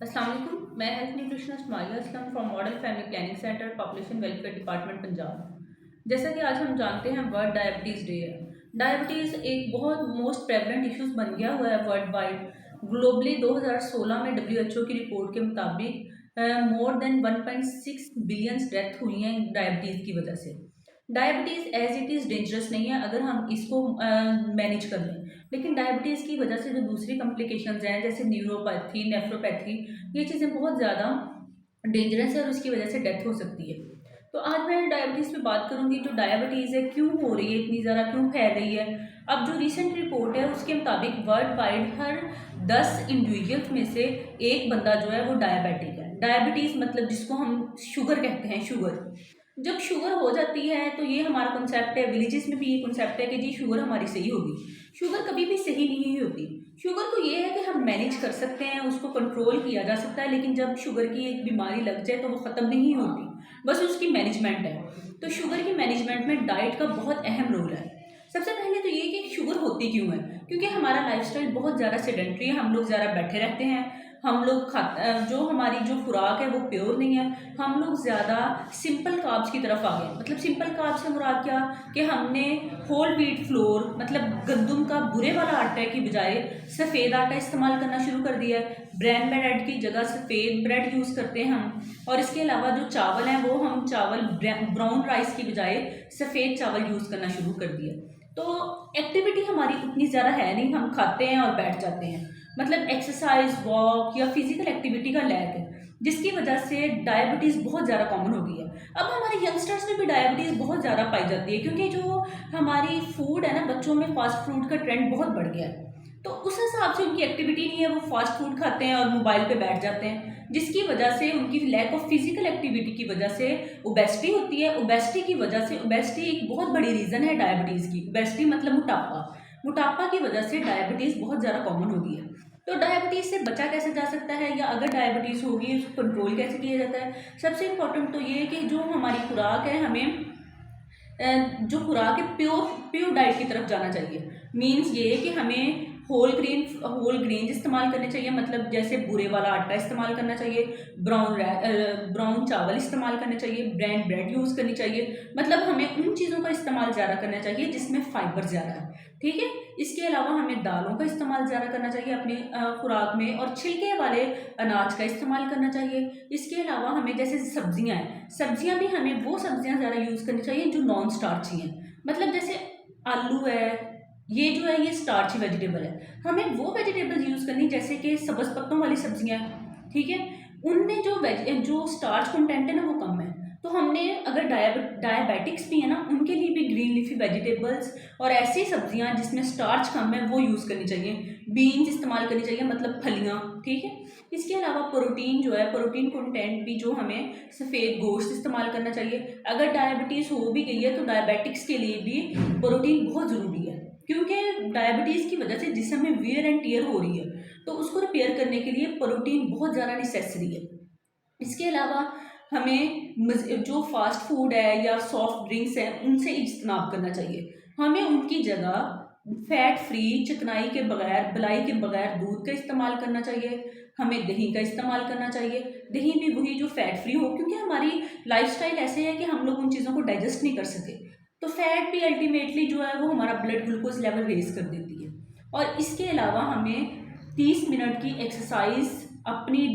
अस्सलाम वालेकुम। मैं health nutritionist Maria Aslam from model family planning centre, population welfare department, Punjab. जैसा कि आज हम जानते हैं वर्ल्ड डायबिटीज़ डे है। डायबिटीज़ एक बहुत मोस्ट प्रेवलेंट इश्यूज बन गया हुआ है वर्ल्ड वाइड। ग्लोबली 2016 में WHO की रिपोर्ट के मुताबिक मोर देन 1.6 बिलियन डेथ हुई हैं डायबिटीज़ की वजह से। Diabetes as it is dangerous नहीं है अगर हम इसको मैनेज कर लें, लेकिन डायबिटीज़ की वजह से जो दूसरी कॉम्प्लिकेशंस हैं जैसे न्यूरोपैथी, नेफ्रोपैथी, ये चीज़ें बहुत ज़्यादा डेंजरस है और उसकी वजह से डेथ हो सकती है। तो आज मैं डायबिटीज़ पे बात करूंगी। जो डायबिटीज़ है क्यों हो रही है, इतनी ज़्यादा क्यों फैल रही है। अब जो रिसेंट रिपोर्ट है उसके मुताबिक वर्ल्ड वाइड हर 10 इंडिविजुअल्स में से एक बंदा जो है वो डायबिटिक है। डायबिटीज़ मतलब जिसको हम शुगर कहते हैं, शुगर। जब शुगर हो जाती है तो ये हमारा कॉन्सेप्ट है, विलेजेस में भी ये कॉन्सेप्ट है कि जी शुगर हमारी सही होगी। शुगर कभी भी सही नहीं होती। शुगर को ये है कि हम मैनेज कर सकते हैं, उसको कंट्रोल किया जा सकता है, लेकिन जब शुगर की एक बीमारी लग जाए तो वो ख़त्म नहीं होती, बस उसकी मैनेजमेंट है। तो शुगर की मैनेजमेंट में डाइट का बहुत अहम रोल है। सबसे पहले तो ये कि शुगर होती क्यों है, क्योंकि हमारा लाइफस्टाइल बहुत ज़्यादा सेडेंट्री है। हम लोग ज़्यादा बैठे रहते हैं, हम लोग जो हमारी जो खुराक है वो प्योर नहीं है। हम लोग ज़्यादा सिंपल कार्ब्स की तरफ आ गए। मतलब सिंपल कार्ब्स से मुराद क्या, कि हमने होल व्हीट फ्लोर मतलब गंदम का बुरे वाला आटे की बजाय सफ़ेद आटा इस्तेमाल करना शुरू कर दिया है। ब्राउन ब्रेड की जगह सफ़ेद ब्रेड यूज़ करते हैं हम। और इसके अलावा जो चावल हैं वो हम चावल ब्राउन राइस की बजाय सफ़ेद चावल यूज़ करना शुरू कर दिया। तो एक्टिविटी हमारी उतनी ज़्यादा है नहीं, हम खाते हैं और बैठ जाते हैं। मतलब एक्सरसाइज, वॉक या फिजिकल एक्टिविटी का लैक है, जिसकी वजह से डायबिटीज़ बहुत ज़्यादा कॉमन हो गई है। अब हमारे यंगस्टर्स में भी डायबिटीज़ बहुत ज़्यादा पाई जाती है, क्योंकि जो हमारी फूड है ना, बच्चों में फास्ट फूड का ट्रेंड बहुत बढ़ गया है। तो उस हिसाब से उनकी एक्टिविटी नहीं है, वो फास्ट फूड खाते हैं और मोबाइल पे बैठ जाते हैं, जिसकी वजह से उनकी लैक ऑफ फिजिकल एक्टिविटी की वजह से ओबेसिटी होती है। ओबेसिटी की वजह से, ओबेसिटी एक बहुत बड़ी रीज़न है डायबिटीज़ की। ओबेसिटी मतलब मोटापा। मोटापा की वजह से डायबिटीज़ बहुत ज़्यादा कॉमन हो गई है। तो डायबिटीज़ से बचा कैसे जा सकता है, या अगर डायबिटीज़ होगी उसको कंट्रोल कैसे किया जाता है। सबसे इम्पोर्टेंट तो ये है कि जो हमारी खुराक है, हमें जो खुराक है प्योर प्योर डाइट की तरफ जाना चाहिए। मीन्स ये है कि हमें होल ग्रेन इस्तेमाल करने चाहिए। मतलब जैसे बुरे वाला आटा इस्तेमाल करना चाहिए, ब्राउन चावल इस्तेमाल करने चाहिए, ब्राउन ब्रेड यूज़ करनी चाहिए। मतलब हमें उन चीज़ों का इस्तेमाल ज़्यादा करना चाहिए जिसमें फाइबर ज़्यादा है, ठीक है। इसके अलावा हमें दालों का इस्तेमाल ज़्यादा करना चाहिए अपने खुराक में, और छिलके वाले अनाज का इस्तेमाल करना चाहिए। इसके अलावा हमें जैसे सब्जियां हैं, सब्जियां भी हमें वो सब्जियां ज़्यादा यूज़ करनी चाहिए जो नॉन स्टार्ची हैं। मतलब जैसे आलू है, ये जो है ये स्टार्ची वेजिटेबल है। हमें वो वेजिटेबल्स यूज़ करनी जैसे कि सब्ज़ पत्तों वाली सब्जियां हैं, ठीक है। उनमें जो स्टार्च कंटेंट है ना वो कम है। तो हमने अगर डायबिटिक्स भी है ना, उनके लिए भी ग्रीन लीफी वेजिटेबल्स और ऐसी सब्जियां जिसमें स्टार्च कम है वो यूज़ करनी चाहिए। बीन्स इस्तेमाल करनी चाहिए, मतलब फलियां, ठीक है। इसके अलावा प्रोटीन जो है, प्रोटीन कंटेंट भी जो हमें सफ़ेद गोश्त इस्तेमाल करना चाहिए। अगर डायबिटीज़ हो भी गई है तो डायबिटिक्स के लिए भी प्रोटीन बहुत ज़रूरी है, क्योंकि डायबिटीज़ की वजह से जिसम में वियर एंड टियर हो रही है, तो उसको रिपेयर करने के लिए प्रोटीन बहुत ज़्यादा नेसेसरी है। इसके अलावा हमें जो फास्ट फूड है या सॉफ्ट ड्रिंक्स हैं उनसे इज्तनाब करना चाहिए। हमें उनकी जगह फैट फ्री, चिकनाई के बगैर, बलाई के बगैर दूध का इस्तेमाल करना चाहिए। हमें दही का इस्तेमाल करना चाहिए। दही भी वही जो फैट फ्री हो, क्योंकि हमारी लाइफस्टाइल ऐसे है कि हम लोग उन चीज़ों को डाइजेस्ट नहीं कर सके। तो फैट भी अल्टीमेटली जो है वो हमारा ब्लड ग्लूकोज लेवल रेज कर देती है। और इसके अलावा हमें 30 मिनट की एक्सरसाइज अपनी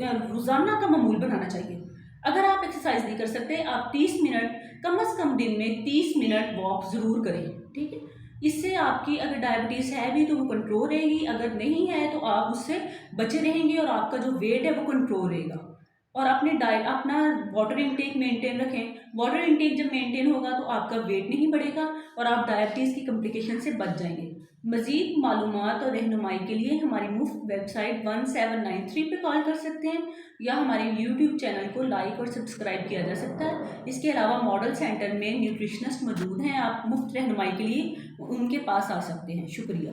रोज़ाना का मामूल बनाना चाहिए। अगर आप एक्सरसाइज नहीं कर सकते, आप 30 मिनट कम से कम दिन में 30 मिनट वॉक ज़रूर करें, ठीक है। इससे आपकी अगर डायबिटीज़ है भी तो वो कंट्रोल रहेगी, अगर नहीं है तो आप उससे बचे रहेंगे और आपका जो वेट है वो कंट्रोल रहेगा। और अपने डाइट, अपना वाटर इनटेक मेंटेन रखें। वाटर इनटेक जब मेंटेन होगा तो आपका वेट नहीं बढ़ेगा और आप डायबिटीज़ की कॉम्प्लिकेशन से बच जाएंगे। मज़ीद मालूमात और रहनुमाई के लिए हमारी मुफ्त वेबसाइट 1793 पे कॉल कर सकते हैं, या हमारे यूट्यूब चैनल को लाइक और सब्सक्राइब किया जा सकता है। इसके अलावा मॉडल सेंटर में न्यूट्रिशनिस्ट मौजूद हैं, आप मुफ्त रहनुमाई के लिए उनके पास आ सकते हैं। शुक्रिया।